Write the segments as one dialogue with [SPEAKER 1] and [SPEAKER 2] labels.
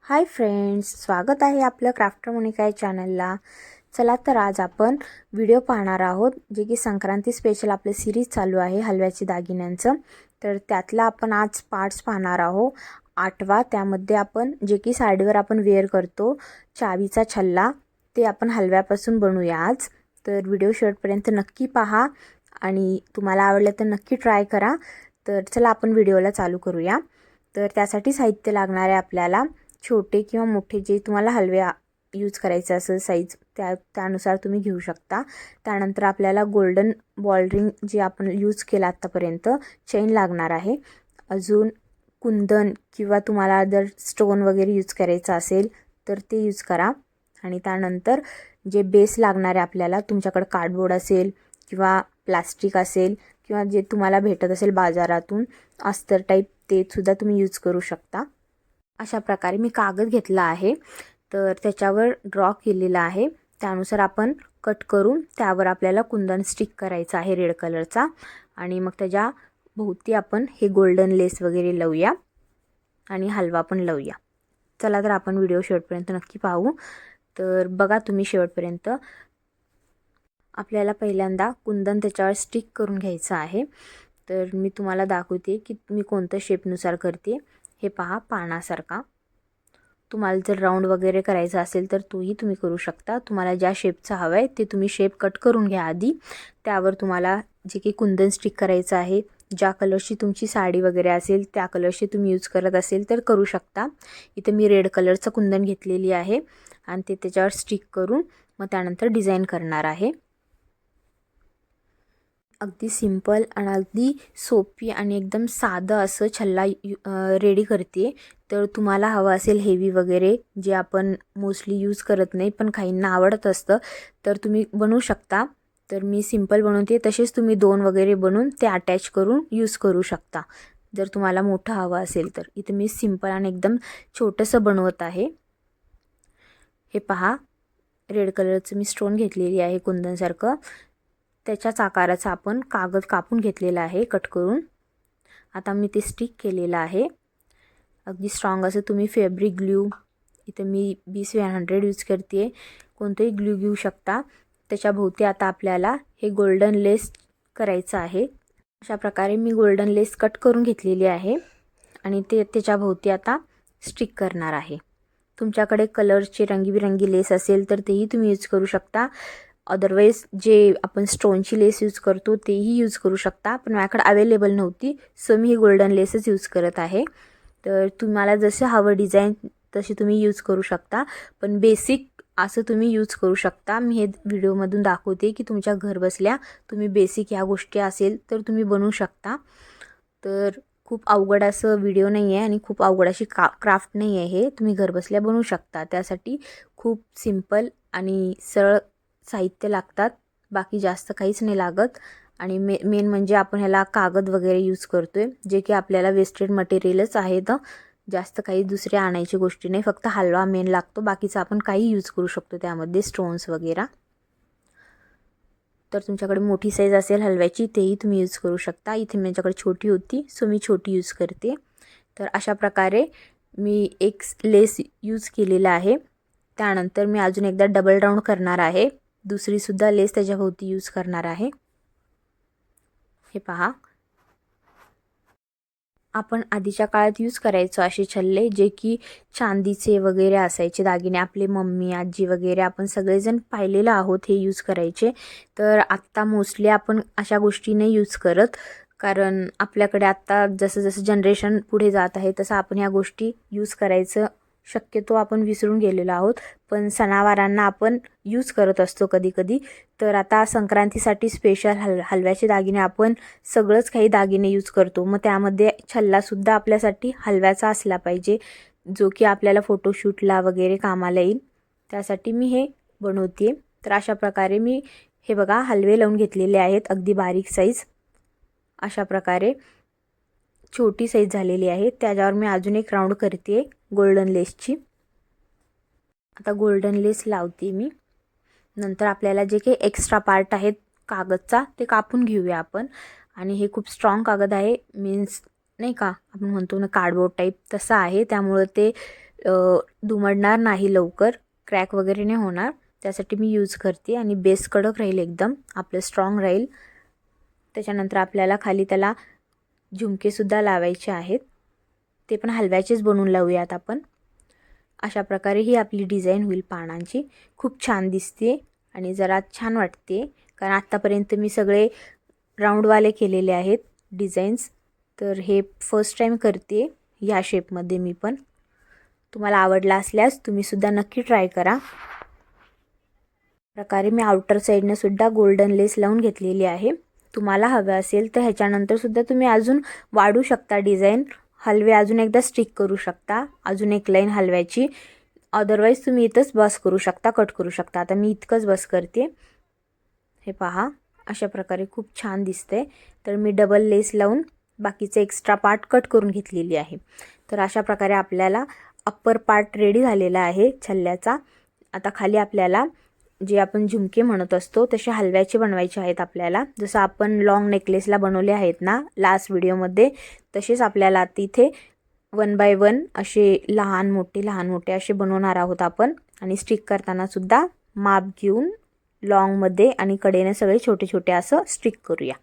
[SPEAKER 1] Hi friends, स्वागत आहे आपलं क्राफ्टर मोनिका या चॅनलला। चला तर आज आपण व्हिडिओ पाहणार आहोत जे की संक्रांती स्पेशल आपले सिरीज चालू आहे हलव्याचे दागिन्यांचं। तर त्यातला आपण आज पार्ट्स पाहणार आहोत। 8वा त्यामध्ये आपण जे की साडीवर आपण वेअर करतो चावीचा छल्ला, ते आपण हलव्यापासून बनवूया आज। तर व्हिडिओ शेवटपर्यंत नक्की पहा आणि तुम्हाला आवडलं तर नक्की ट्राय करा। तर चला आपण व्हिडिओला चालू करूया। तर त्यासाठी साहित्य लागणार आहे आपल्याला छोटे किंवा मोठे जे तुम्हाला हलवे यूज करायचे असेल साईज त्यानुसार तुम्ही घेऊ शकता। त्यानंतर आपल्याला गोल्डन बॉल रिंग जे आपण यूज केला आतापर्यंत चेन लागणार आहे। अजून कुंदन किंवा तुम्हाला जर स्टोन वगैरे यूज करायचा असेल तर ते यूज करा। आणि त्यानंतर जे बेस लागणार आहे आपल्याला, तुमच्याकडे कार्डबोर्ड असेल किंवा प्लास्टिक असेल किंवा जे तुम्हाला भेटत असेल बाजारातून अस्तर टाईप, ते सुद्धा तुम्ही यूज करू शकता। अशा प्रकारे मी कागद घेतला आहे, तर त्याच्यावर ड्रॉ केलेला आहे। त्यानुसार आपण कट करून त्यावर आपल्याला कुंदन स्टिक करायचा आहे रेड कलरचा, आणि मग त्याच्या भोवती आपण हे गोल्डन लेस वगैरे लावूया आणि हलवा पण लावूया। चला तर आपण व्हिडिओ शेवटपर्यंत नक्की पाहू। तर बघा तुम्ही शेवटपर्यंत। आपल्याला पहिल्यांदा कुंदन त्याच्यावर स्टिक करून घ्यायचं आहे। तर मी तुम्हाला दाखवते की मी कोणत्या शेपनुसार करते। हे पहा, पानासारखा। तुम्हाला जर राऊंड वगैरे करायचा असेल तर तोही तुम्ही करू शकता। तुम्हाला ज्या शेपचा हवा आहे ते तुम्ही शेप कट करून घ्या आधी। त्यावर तुम्हाला जे की कुंदन स्टिक करायचं आहे, ज्या कलरची तुमची साडी वगैरे असेल त्या कलरची तुम्ही यूज करत असेल तर करू शकता। इथे मी रेड कलरचं कुंदन घेतलेली आहे आणि ते त्याच्यावर स्टिक करून मग त्यानंतर डिझाईन करणार आहे। अगदी सिंपल आणि अगदी सोपी आणि एकदम साधं असं छल्ला रेडी करते। तर तुम्हाला हवं असेल हेवी वगैरे, जे आपण मोस्टली यूज करत नाही पण काहींना आवडत असतं, तर तुम्ही बनवू शकता। तर मी सिंपल बनवते, तसेच तुम्ही 2 वगैरे बनवून ते अटॅच करून यूज करू शकता जर तुम्हाला मोठं हवं असेल तर। इथे मी सिंपल आणि एकदम छोटंसं बनवत आहे। हे पहा, रेड कलरचं मी स्टोन घेतलेली आहे कुंदनसारखं, त्याच्याच आकाराचा आपण कागद कापून घेतलेला आहे कट करून। आता मी ते स्टिक केलेलं आहे। अगदी स्ट्रॉंग असं तुम्ही फॅब्रिक ग्लू, इथे मी BS100 यूज करते, कोणतेही ग्लू घेऊ शकता। त्याच्या भोवती आता आपल्याला हे गोल्डन लेस करायचं आहे। अशा प्रकारे मी गोल्डन लेस कट करून घेतलेली आहे आणि ते त्याच्या भोवती आता स्टिक करणार आहे। तुमच्याकडे कलरचे रंगीबिरंगी लेस असेल तर तेही तुम्ही यूज करू शकता। अदरवाईज जे आपण स्टोनची लेस यूज करतो तेही यूज करू शकता, पण माझ्याकडे अवेलेबल नव्हती, सो मी ही गोल्डन लेसच यूज करत आहे। तर तुम्हाला जसं हवं डिझाईन तशी तुम्ही यूज करू शकता, पण बेसिक असं तुम्ही यूज करू शकता। मी हे व्हिडिओमधून दाखवते की तुमच्या घर बसल्या तुम्ही बेसिक ह्या गोष्टी असेल तर तुम्ही बनवू शकता। तर खूप अवघड असं व्हिडिओ नाही आहे आणि खूप अवघड अशी क्राफ्ट नाही आहे, हे तुम्ही घर बसल्या बनवू शकता। त्यासाठी खूप सिंपल आणि सरळ साहित्य लागतात, बाकी जास्त काहीच नाही लागत। आणि मेन म्हणजे आपण ह्याला कागद वगैरे यूज करतोय, जे की आपल्याला वेस्टेड मटेरियलच आहे। तर जास्त काही दुसरे आणायची गोष्टी नाही, फक्त हलवा मेन लागतो, बाकीचं आपण काही यूज करू शकतो त्यामध्ये, स्टोन्स वगैरे। तर तुमच्याकडे मोठी साईज असेल हलव्याची तेही तुम्ही यूज करू शकता। इथे माझ्याकडे छोटी होती सो मी छोटी यूज करते। तर अशा प्रकारे मी एक लेस यूज केलेला आहे। त्यानंतर मी अजून एकदा डबल राऊंड करणार आहे, दुसरीसुद्धा लेस त्याच्याभोवती यूज करणार आहे। हे पहा, आपण आधीच्या काळात यूज करायचो असे छल्ले, जे की चांदीचे वगैरे असायचे दागिने, आपले मम्मी आजी वगैरे आपण सगळेजण पाहिलेलं आहोत हे यूज करायचे। तर आत्ता मोस्टली आपण अशा गोष्टी नाही यूज करत, कारण आपल्याकडे आत्ता जसं जसं जनरेशन पुढे जात आहे तसं आपण ह्या गोष्टी यूज करायचं शक्यतो आपण विसरून गेलेलो आहोत। पण सणावारांना आपण यूज करत असतो कधी कधी। तर आता संक्रांतीसाठी स्पेशल हलव्याचे दागिने आपण सगळंच काही दागिने यूज करतो, मग त्यामध्ये छल्लासुद्धा आपल्यासाठी हलव्याचा असला पाहिजे, जो की आपल्याला फोटोशूटला वगैरे कामाला येईल। त्यासाठी मी हे बनवते। तर अशा प्रकारे मी हे बघा हलवे लावून घेतलेले आहेत, अगदी बारीक साईज। अशा प्रकारे छोटी साईज झालेली आहे। त्याच्यावर मी अजून एक राऊंड करते गोल्डन लेसची। आता गोल्डन लेस लावते मी। नंतर आपल्याला जे काही एक्स्ट्रा पार्ट आहेत कागदचा ते कापून घेऊया आपण। आणि हे खूप स्ट्रॉंग कागद आहे, मीन्स नाही का आपण म्हणतो ना कार्डबोर्ड टाईप, तसं आहे, त्यामुळे ते दुमडणार नाही, लवकर क्रॅक वगैरे नाही होणार, त्यासाठी मी यूज करते. आणि बेस कडक राहील, एकदम आपलं स्ट्रॉंग राहील. त्याच्यानंतर आपल्याला खाली त्याला झुमकेसुद्धा लावायचे आहेत, ते पण हलव्याचेच बनवून लावूयात आपण. अशा प्रकारे ही आपली डिझाईन होईल पानांची. खूप छान दिसते आणि जरा छान वाटते, कारण आत्तापर्यंत मी सगळे राऊंडवाले केलेले आहेत डिझाईन्स, तर हे फर्स्ट टाईम करते ह्या शेपमध्ये मी पण. तुम्हाला आवडला असल्यास तुम्हीसुद्धा नक्की ट्राय करा. प्रकारे मी आउटर साईडनं सुद्धा गोल्डन लेस लावून घेतलेली आहे. तुम्हाला हवं असेल तर ह्याच्यानंतर सुद्धा तुम्ही अजून वाढू शकता डिझाईन, हलवे अजून एकदा स्टिक करू शकता, अजून एक लाईन हलव्याची. अदरवाईज तुम्ही इथंच बस करू शकता, कट करू शकता. आता मी इतकंच बस करते. हे पहा, अशा प्रकारे खूप छान दिसते. तर मी डबल लेस लावून बाकीचे एक्स्ट्रा पार्ट कट करून घेतलेली आहे. तर अशा प्रकारे आपल्याला अप्पर पार्ट रेडी झालेला आहे छल्ल्याचा. आता खाली आपल्याला जे आपण झुमके म्हणत असतो तसे हलव्याचे बनवायचे आहेत आपल्याला. जसं आपण लॉंग नेकलेसला बनवले आहेत ना लास्ट व्हिडिओमध्ये, तसेच आपल्याला तिथे 1 बाय 1 असे लहान मोठे असे बनवणार आहोत आपण. आणि स्टिक करताना सुद्धा माप घेऊन लॉंगमध्ये आणि कडेने सगळे छोटे छोटे असं स्टिक करूया.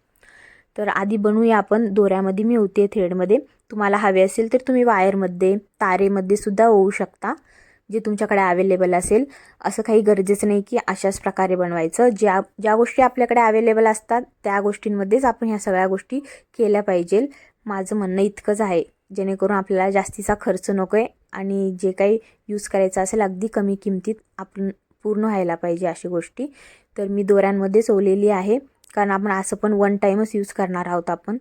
[SPEAKER 1] तर आधी बनवूया आपण दोऱ्यामध्ये, मी होते थ्रेडमध्ये. तुम्हाला हवे असेल तर तुम्ही वायरमध्ये, तारेमध्ये सुद्धा होऊ शकता, जे तुमच्याकडे अवेलेबल असेल. असं काही गरजेचं नाही की अशाच प्रकारे बनवायचं. ज्या गोष्टी आपल्याकडे अवेलेबल असतात त्या गोष्टींमध्येच आपण ह्या सगळ्या गोष्टी केल्या पाहिजे. माझं म्हणणं इतकंच आहे, जेणेकरून आपल्याला जास्तीचा खर्च नको आहे आणि जे काही यूज करायचं असेल अगदी कमी किमतीत आपण पूर्ण व्हायला पाहिजे अशी गोष्टी. तर मी दोऱ्यांमध्येच ओवलेली आहे, कारण आपण असं पण 1 टाईमच यूज करणार आहोत आपण.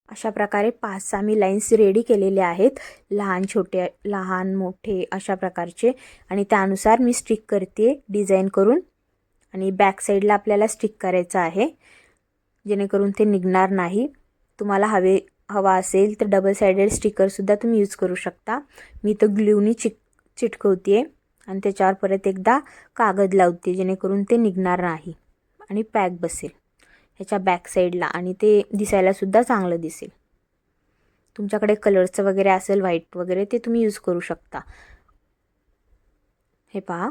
[SPEAKER 1] अशा प्रकारे 5-6 मी लाईन्स रेडी केलेले आहेत, लहान छोटे लहान मोठे अशा प्रकारचे. आणि त्यानुसार मी स्टिक करते डिझाईन करून. आणि बॅक साईडला आपल्याला स्टिक करायचं आहे, जेणेकरून ते निघणार नाही. तुम्हाला हवा असेल तर डबल साइडेड स्टिकरसुद्धा तुम्ही यूज करू शकता. मी तर ग्ल्यूनी चिटकवते आणि त्याच्यावर परत एकदा कागद लावते, जेणेकरून ते निघणार नाही आणि पॅक बसेल ह्याच्या बॅक साईडला आणि ते दिसायलासुद्धा चांगलं दिसेल. तुमच्याकडे कलरचं वगैरे असेल व्हाईट वगैरे, ते तुम्ही यूज करू शकता. हे पहा,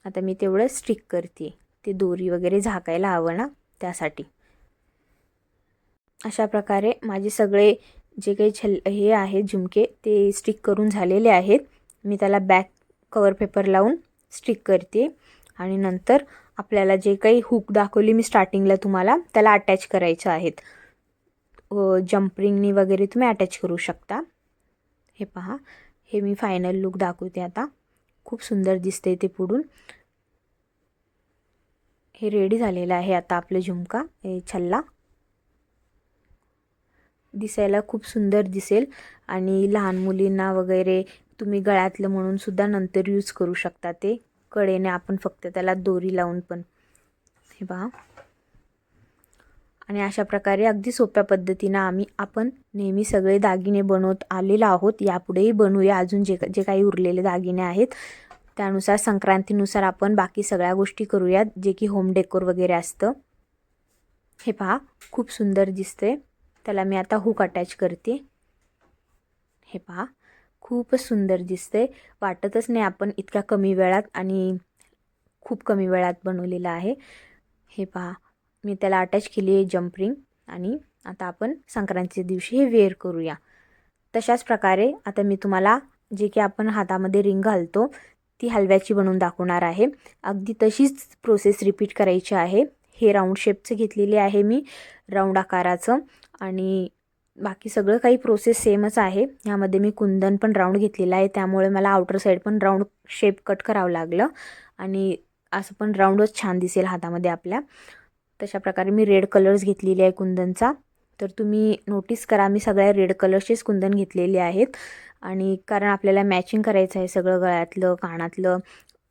[SPEAKER 1] आता मी तेवढं स्टिक करते, ते दोरी वगैरे झाकायला हवं ना त्यासाठी. अशा प्रकारे माझे सगळे जे काही हे आहे झुमके ते स्टिक करून झालेले आहेत. मी त्याला बॅक कवर पेपर लावून स्टिक करते. आणि नंतर आपल्याला जे काही हुक दाखवली मी स्टार्टिंगला तुम्हाला, त्याला अटॅच करायचं आहेत. जम्परिंगनी वगैरे तुम्ही अटॅच करू शकता. हे पहा, हे मी फायनल लुक दाखवते आता. खूप सुंदर दिसते ते पुढून. हे रेडी झालेलं आहे आता आपलं झुमका, हे छल्ला दिसायला खूप सुंदर दिसेल. आणि लहान मुलींना वगैरे तुम्ही गळ्यातलं म्हणून सुद्धा नंतर यूज करू शकता. ते कडेने आपण फक्त त्याला दोरी लावून पण. हे पहा, आणि अशा प्रकारे अगदी सोप्या पद्धतीनं आपण नेहमी सगळे दागिने बनवत आलेलो आहोत. यापुढेही बनवूया अजून जे काही उरलेले दागिने आहेत. त्यानुसार संक्रांतीनुसार आपण बाकी सगळ्या गोष्टी करूयात, जे की होम डेकोर वगैरे असतं. हे पहा, खूप सुंदर दिसते. त्याला मी आता हुक अटॅच करते. हे पहा, खूपच सुंदर दिसते. वाटतच नाही आपण इतक्या कमी वेळात आणि खूप कमी वेळात बनवलेलं आहे. हे पहा, मी त्याला अटॅच केली आहे जम्परिंग. आणि आता आपण संक्रांतीच्या दिवशी हे वेअर करूया. तशाच प्रकारे आता मी तुम्हाला जे की आपण हातामध्ये रिंग घालतो ती हलव्याची बनवून दाखवणार आहे. अगदी तशीच प्रोसेस रिपीट करायची आहे. हे राऊंड शेपचं घेतलेले आहे मी, राऊंड आकाराचं. आणि बाकी सगळं काही प्रोसेस सेमच आहे. ह्यामध्ये मी कुंदन पण राऊंड घेतलेलं आहे, त्यामुळे मला आउटर साईड पण राऊंड शेप कट करावं लागलं. आणि असं पण राऊंडच छान दिसेल हातामध्ये आपल्या. तशा प्रकारे मी रेड कलर्स घेतलेले आहे कुंदनचा. तर तुम्ही नोटीस करा, मी सगळ्या रेड कलर्सचेच कुंदन घेतलेले आहेत. आणि कारण आपल्याला मॅचिंग करायचं आहे सगळं, गळ्यातलं, कानातलं,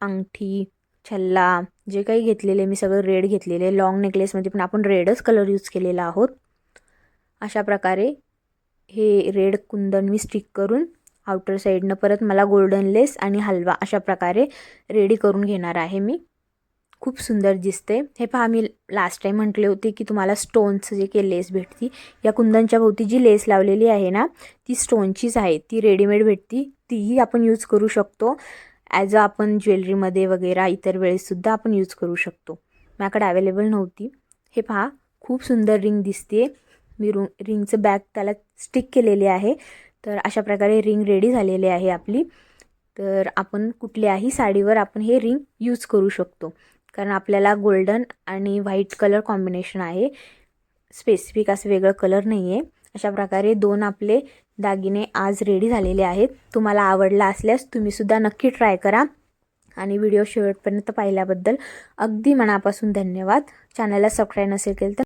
[SPEAKER 1] अंगठी, छल्ला जे काही घेतलेले मी सगळं रेड घेतलेले. लॉंग नेकलेसमध्ये पण आपण रेडच कलर यूज केलेला आहोत. अशा प्रकारे हे रेड कुंदन मी स्टिक करून आउटर साईडनं परत मला गोल्डन लेस आणि हलवा अशा प्रकारे रेडी करून घेणार आहे मी. खूप सुंदर दिसते। हे पहा, मी लास्ट टाइम म्हटले होते की तुम्हाला स्टोनचं जे काही लेस भेटती, या कुंदनच्या भोवती जी लेस लावलेली आहे ना ती स्टोनचीच आहे, ती रेडीमेड भेटती, तीही आपण यूज करू शकतो ॲज अ आपण ज्वेलरीमध्ये वगैरे इतर वेळेससुद्धा आपण यूज करू शकतो। माझ्याकडे अवेलेबल नव्हती। हे पहा, खूप सुंदर रिंग दिसते। मी रिंगचं बॅक त्याला स्टिक केलेले आहे। तर अशा प्रकारे रिंग रेडी झालेली आहे आपली। तर आपण कुठल्याही साडीवर आपण हे रिंग यूज करू शकतो, कारण आपल्याला गोल्डन आणि व्हाईट कलर कॉम्बिनेशन आहे, स्पेसिफिक असं वेगळं कलर नाही आहे। अशा प्रकारे 2 आपले दागिने आज रेडी झालेले आहेत। तुम्हाला आवडला असल्यास तुम्हीसुद्धा नक्की ट्राय करा आणि व्हिडिओ शेवटपर्यंत पाहिल्याबद्दल अगदी मनापासून धन्यवाद। चॅनलला सबस्क्राईब नसेल केलं तर